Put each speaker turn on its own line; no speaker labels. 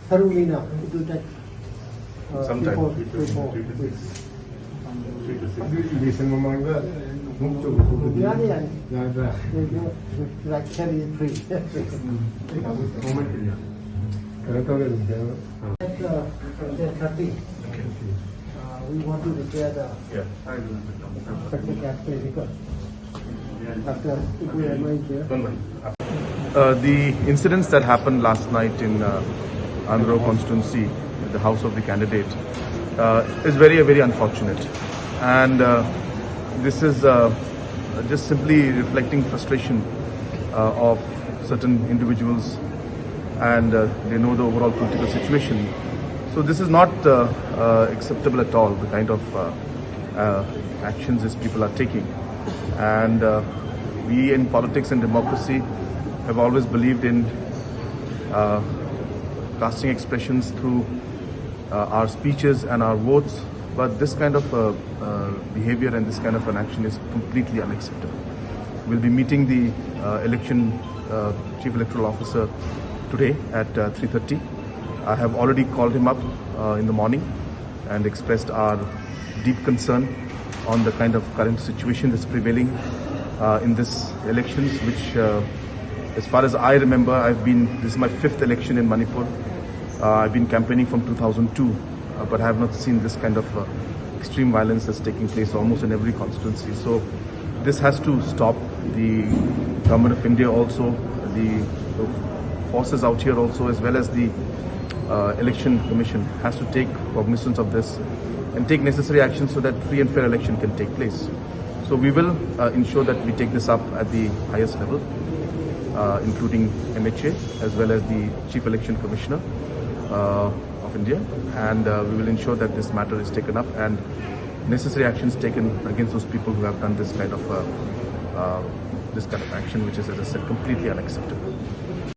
thoroughly now. It will take
Sometime.
3-4 weeks. Like cherry tree. We want to declare the
The incidents that happened last night in Andro constituency, at the house of the candidate, is very unfortunate, and this is just simply reflecting frustration of certain individuals, and they know the overall political situation. So this is not acceptable at all, the kind of actions these people are taking. And we in politics and democracy have always believed in casting expressions through our speeches and our votes, but this kind of behavior and this kind of an action is completely unacceptable. We'll be meeting the Chief Electoral Officer today at 3:30. I have already called him up in the morning and expressed our deep concern on the kind of current situation that's prevailing in this elections, which as far as I remember, this is my 5th election in Manipur. I've been campaigning from 2002, but I have not seen this kind of extreme violence that's taking place almost in every constituency. So this has to stop. The Government of India also, the forces out here also, as well as the Election Commission has to take cognizance of this and take necessary action so that free and fair election can take place. So we will ensure that we take this up at the highest level, including MHA as well as the Chief Election Commissioner of India, and we will ensure that this matter is taken up and necessary actions taken against those people who have done this kind of action, which is, as I said, completely unacceptable.